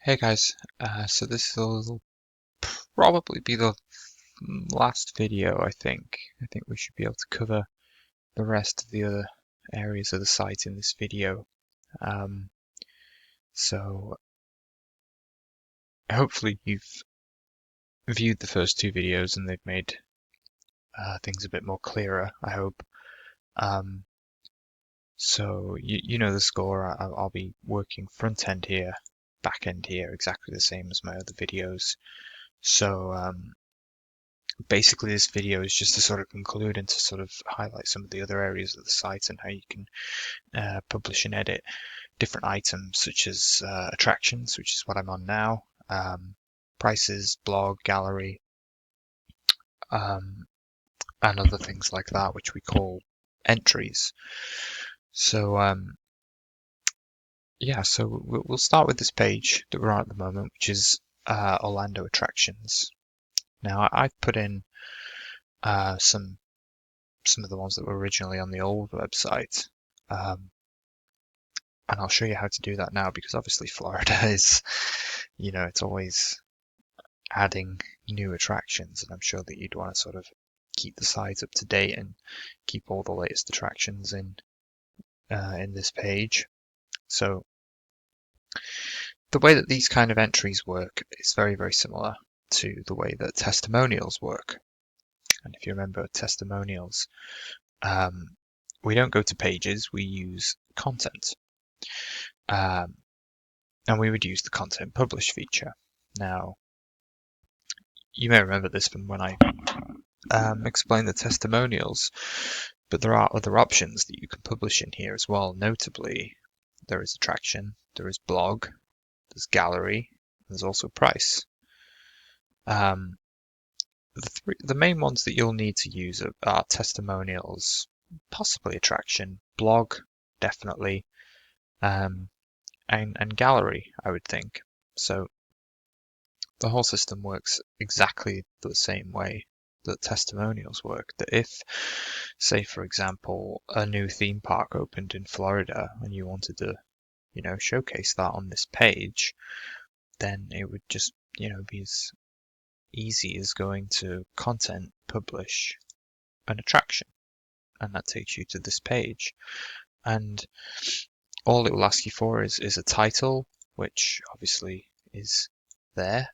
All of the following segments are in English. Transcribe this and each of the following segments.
Hey guys, so this will probably be the last video, I think. I think we should be able to cover the rest of the other areas of the site in this video. Um, so hopefully you've viewed the first two videos and they've made things a bit more clearer, I hope. Um, so you know the score. I'll be working front end here, back end here, exactly the same as my other videos. So basically this video is just to sort of conclude and to sort of highlight some of the other areas of the site and how you can publish and edit different items such as attractions, which is what I'm on now, prices, blog, gallery, um, and other things like that, which we call entries. So yeah, so we'll start with this page that we're on at the moment, which is Orlando attractions. Now I've put in some of the ones that were originally on the old website. And I'll show you how to do that now because obviously Florida is, it's always adding new attractions, and I'm sure that you'd want to sort of keep the site up to date and keep all the latest attractions in this page. So the way that these kind of entries work is very, very similar to the way that testimonials work. And if you remember testimonials, we don't go to pages, we use content. And we would use the content publish feature. Now, you may remember this from when I explained the testimonials, but there are other options that you can publish in here as well. Notably, there is attraction, there is blog, there's gallery, there's also price. The main ones that you'll need to use are testimonials, possibly attraction, blog, definitely, and gallery, I would think. So the whole system works exactly the same way that testimonials work. That if, say, for example, a new theme park opened in Florida and you wanted to, showcase that on this page, then it would just, be as easy as going to content, publish an attraction, and that takes you to this page. And all it will ask you for is a title, which obviously is there.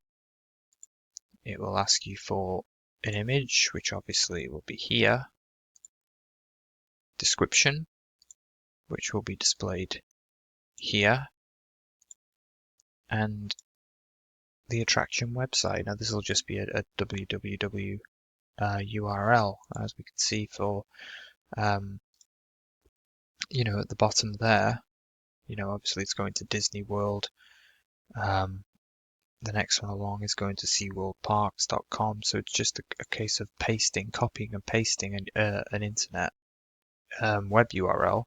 It will ask you for an image, which obviously will be here, description, which will be displayed here, and the attraction website. Now this will just be a www URL, as we can see for, at the bottom there. Obviously it's going to Disney World. The next one along is going to SeaWorldParks.com. So it's just a case of copying and pasting an internet web URL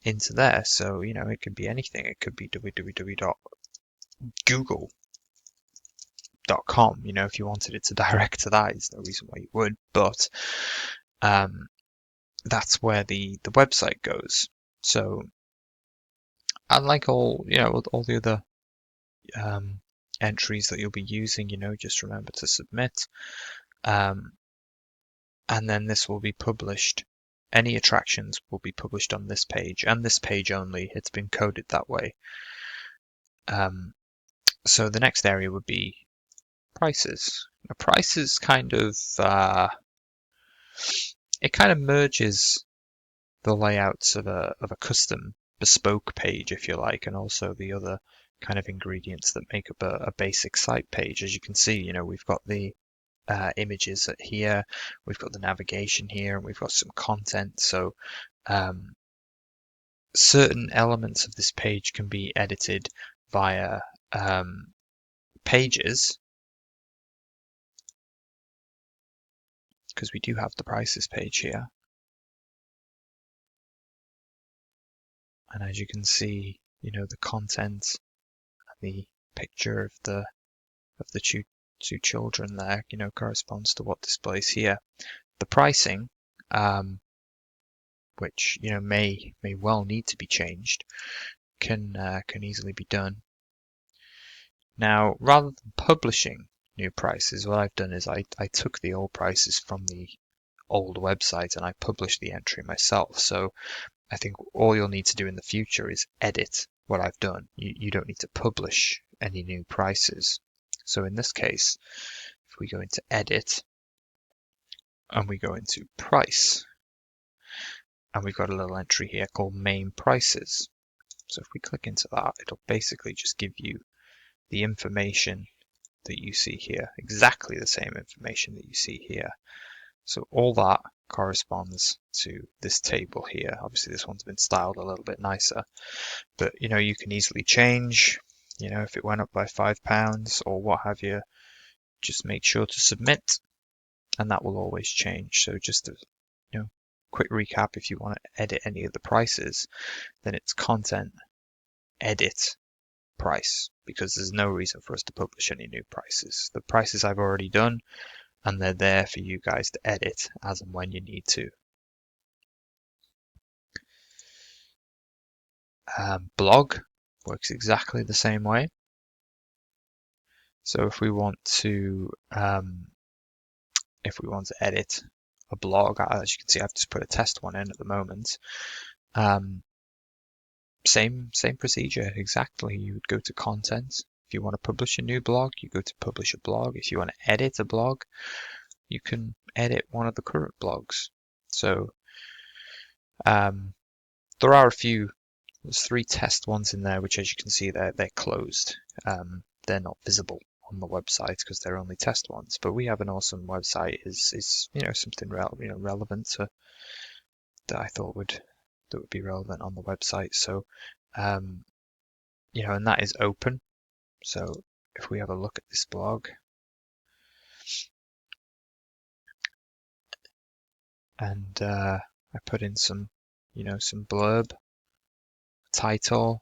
into there. So, it could be anything. It could be www.google.com. If you wanted it to direct to that, there's no reason why you would. But that's where the website goes. So, unlike all the other entries that you'll be using, just remember to submit. And then this will be published. Any attractions will be published on this page and this page only. It's been coded that way. So the next area would be prices. Now, prices kind of merges the layouts of a custom bespoke page, if you like, and also the other kind of ingredients that make up a basic site page. As you can see, we've got the images here, we've got the navigation here, and we've got some content. So certain elements of this page can be edited via pages, because we do have the prices page here. And as you can see, the content, the picture of the two children there, corresponds to what displays here. The pricing, which may well need to be changed, can easily be done. Now, rather than publishing new prices, what I've done is I took the old prices from the old website and I published the entry myself. So I think all you'll need to do in the future is edit what I've done. You don't need to publish any new prices. So in this case, if we go into edit and we go into price, and we've got a little entry here called main prices. So if we click into that, it'll basically just give you the information that you see here, exactly the same information that you see here. So all that corresponds to this table here. Obviously this one's been styled a little bit nicer, but you can easily change, if it went up by £5 or what have you, just make sure to submit and that will always change. So just a quick recap, if you want to edit any of the prices, then it's content edit price, because there's no reason for us to publish any new prices. The prices I've already done, and they're there for you guys to edit as and when you need to. Blog works exactly the same way. So if we want to edit a blog, as you can see, I've just put a test one in at the moment. Same procedure exactly. You would go to content. If you want to publish a new blog, you go to publish a blog. If you want to edit a blog, you can edit one of the current blogs. So there are there's 3 test ones in there, which, as you can see, they're closed. They're not visible on the website because they're only test ones. But We Have an Awesome Website is something relevant that I thought would be relevant on the website. So and that is open. So if we have a look at this blog, and I put in some blurb, title.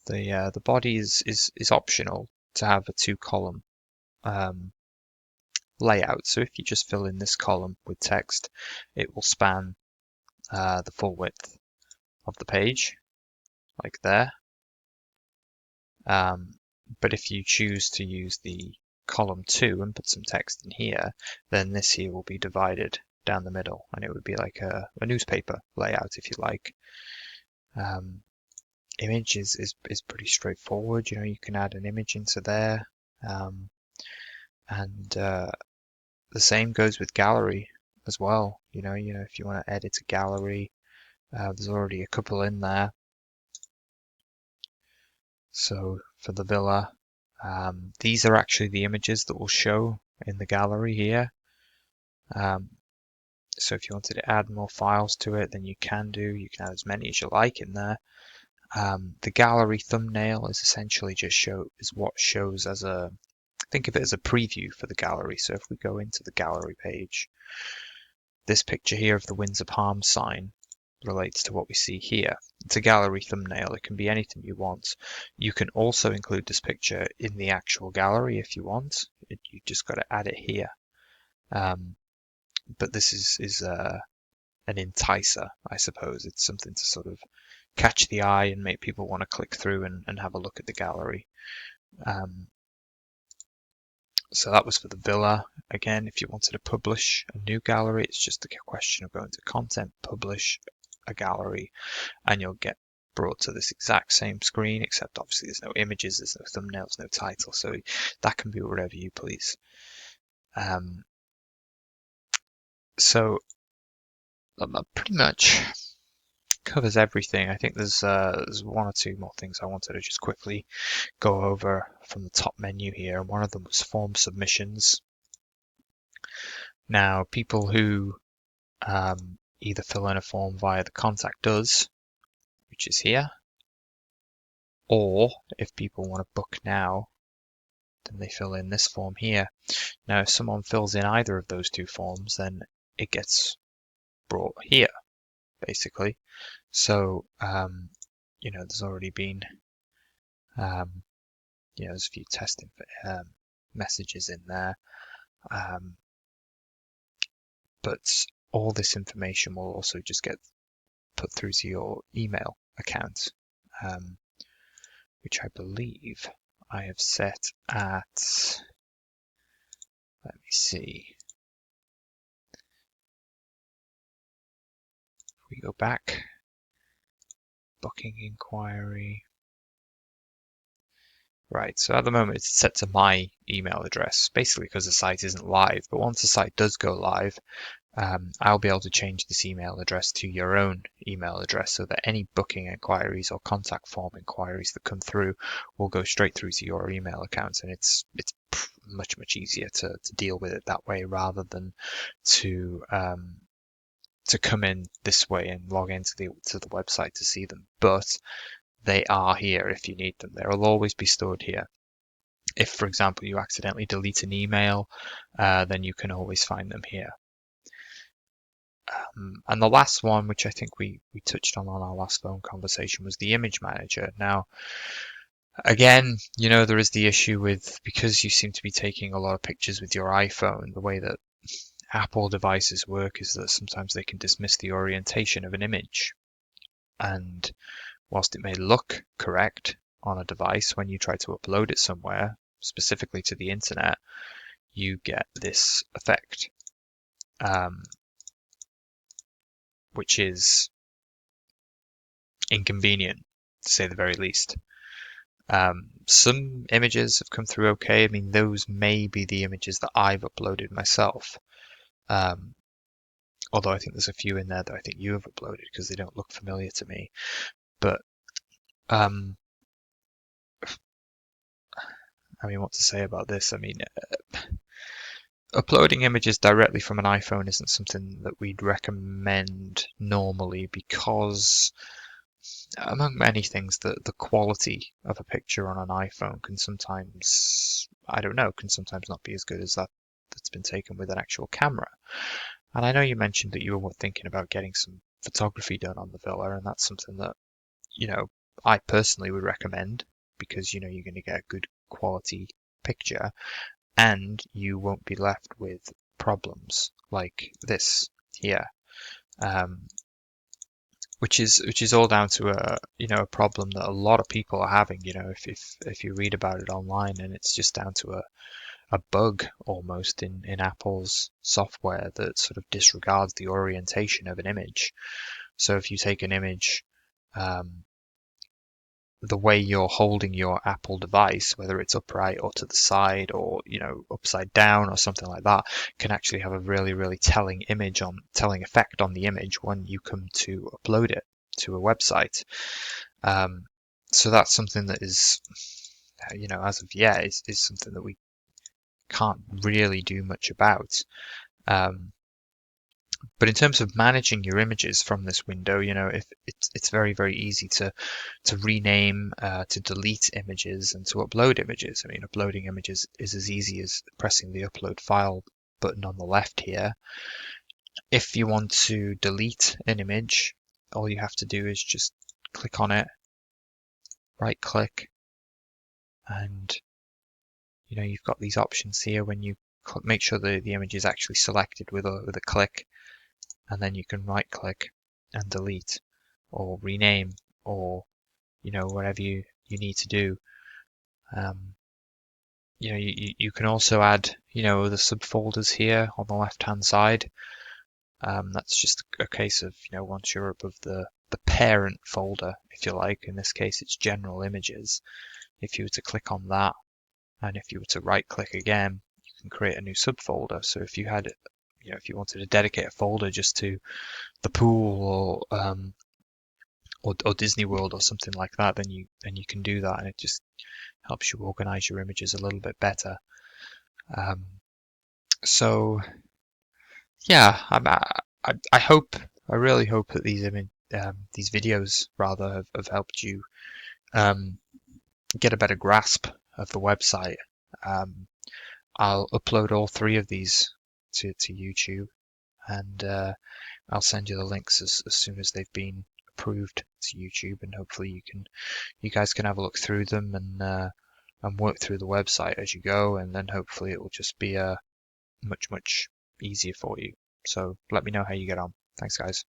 The body is optional to have a 2-column layout. So if you just fill in this column with text, it will span the full width of the page, like there. But if you choose to use the column 2 and put some text in here, then this here will be divided down the middle, and it would be like a newspaper layout, if you like. Image is pretty straightforward. You can add an image into there, and the same goes with gallery as well. If you want to edit a gallery, there's already a couple in there. So for the villa, these are actually the images that will show in the gallery here. So if you wanted to add more files to it, then you can do. You can add as many as you like in there. The gallery thumbnail is essentially what shows as think of it as a preview for the gallery. So if we go into the gallery page, this picture here of the Windsor Palms sign relates to what we see here. It's a gallery thumbnail. It can be anything you want. You can also include this picture in the actual gallery if you want. You just got to add it here. But this is an enticer, I suppose. It's something to sort of catch the eye and make people want to click through and have a look at the gallery. So that was for the villa. Again, if you wanted to publish a new gallery, it's just a question of going to content, publish a gallery, and you'll get brought to this exact same screen, except obviously there's no images, there's no thumbnails, no title, so that can be wherever you please. So that pretty much covers everything. I think there's 1 or 2 more things I wanted to just quickly go over from the top menu here, and one of them was form submissions. Now, people who either fill in a form via the Contact Us, which is here, or if people want to book now, then they fill in this form here. Now, if someone fills in either of those 2 forms, then it gets brought here, basically. So, there's already been, there's a few testing messages in there, but all this information will also just get put through to your email account. which I believe I have set at, let me see, if we go back, booking inquiry. Right, so at the moment it's set to my email address, basically because the site isn't live. But once the site does go live, I'll be able to change this email address to your own email address so that any booking inquiries or contact form inquiries that come through will go straight through to your email account, and it's much easier to deal with it that way rather than to come in this way and log into the website to see them. But they are here if you need them. They'll always be stored here. If, for example, you accidentally delete an email, then you can always find them here. And the last one, which I think we touched on our last phone conversation, was the image manager. Now, again, there is the issue with, because you seem to be taking a lot of pictures with your iPhone, the way that Apple devices work is that sometimes they can dismiss the orientation of an image. And whilst it may look correct on a device, when you try to upload it somewhere, specifically to the internet, you get this effect, which is inconvenient, to say the very least. Some images have come through okay. I mean, those may be the images that I've uploaded myself. Although I think there's a few in there that I think you have uploaded because they don't look familiar to me. But I mean, what to say about this? I mean, uploading images directly from an iPhone isn't something that we'd recommend normally because, among many things, the quality of a picture on an iPhone can sometimes, can sometimes not be as good as that's been taken with an actual camera. And I know you mentioned that you were thinking about getting some photography done on the villa, and that's something that, I personally would recommend because, you're going to get a good quality picture and you won't be left with problems like this here, which is all down to a problem that a lot of people are having. If you read about it online, and it's just down to a bug almost in Apple's software that sort of disregards the orientation of an image. So if you take an image, the way you're holding your Apple device, whether it's upright or to the side or, upside down or something like that, can actually have a really telling effect on the image when you come to upload it to a website. So that's something that is, as of yet, is something that we can't really do much about. But in terms of managing your images from this window, if it's very easy to rename, to delete images, and to upload images. I mean, uploading images is as easy as pressing the upload file button on the left here. If you want to delete an image, all you have to do is just click on it, right click, and you've got these options here. When you make sure the image is actually selected with a click, and then you can right click and delete or rename or whatever you need to do. You can also add the subfolders here on the left hand side. That's just a case of once you're above the parent folder, if you like, in this case it's general images. If you were to click on that, and if you were to right click again, you can create a new subfolder. So if you had if you wanted to dedicate a folder just to the pool or Disney World or something like that, then you can do that, and it just helps you organize your images a little bit better. So yeah, I really hope that these videos rather have helped you get a better grasp of the website. I'll upload all 3 of these to YouTube, and I'll send you the links as soon as they've been approved to YouTube, and hopefully you guys can have a look through them and work through the website as you go, and then hopefully it will just be much easier for you. So let me know how you get on. Thanks, guys.